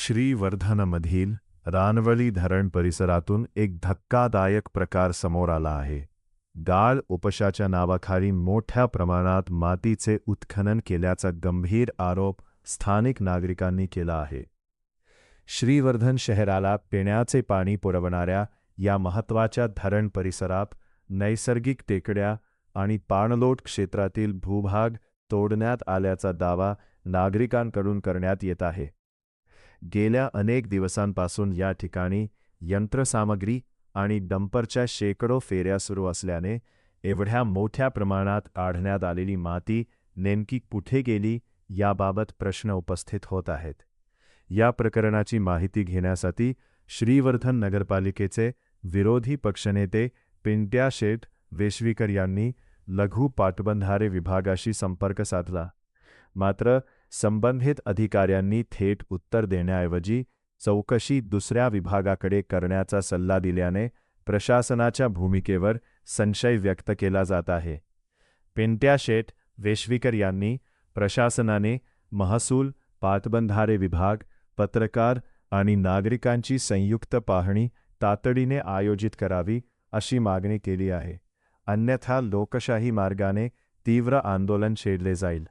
श्रीवर्धनमधील रानवळी धरण परिसरातून एक धक्कादायक प्रकार समोर आला आहे. गाळ उपशाच्या नावाखाली मोठ्या प्रमाणात मातीचे उत्खनन केल्याचा गंभीर आरोप स्थानिक नागरिकांनी केला आहे. श्रीवर्धन शहराला पिण्याचे पाणी पुरवणाऱ्या या महत्त्वाच्या धरण परिसरात नैसर्गिक टेकड्या आणि पाणलोट क्षेत्रातील भूभाग तोडण्यात आल्याचा दावा नागरिकांकडून करण्यात येत आहे. गेल्या अनेक दिवसांपासून या ठिकाणी यंत्रसामग्री आणि डंपरच्या शेकडो फेऱ्या सुरू असल्याने एवढ्या मोठ्या प्रमाणात काढण्यात आलेली माती नेमकी कुठे गेली याबाबत प्रश्न उपस्थित होत आहेत. या प्रकरणाची माहिती घेण्यासाठी श्रीवर्धन नगरपालिकेचे विरोधी पक्षनेते पिंट्या शेठ वेश्वीकर यांनी लघु पाटबंधारे विभागाशी संपर्क साधला. मात्र संबंधित अधिकाऱ्यांनी थेट उत्तर देण्याऐवजी चौकशी दुसऱ्या विभागाकडे करण्याचा सल्ला दिल्याने प्रशासनाच्या भूमिकेवर संशय व्यक्त केला जात आहे. पिंट्या शेठ वेश्वीकर यांनी प्रशासनाने महसूल, पाटबंधारे विभाग, पत्रकार आणि नागरिकांची संयुक्त पाहणी तातडीने आयोजित करावी अशी मागणी केली आहे. अन्यथा लोकशाही मार्गाने तीव्र आंदोलन छेडले जाईल.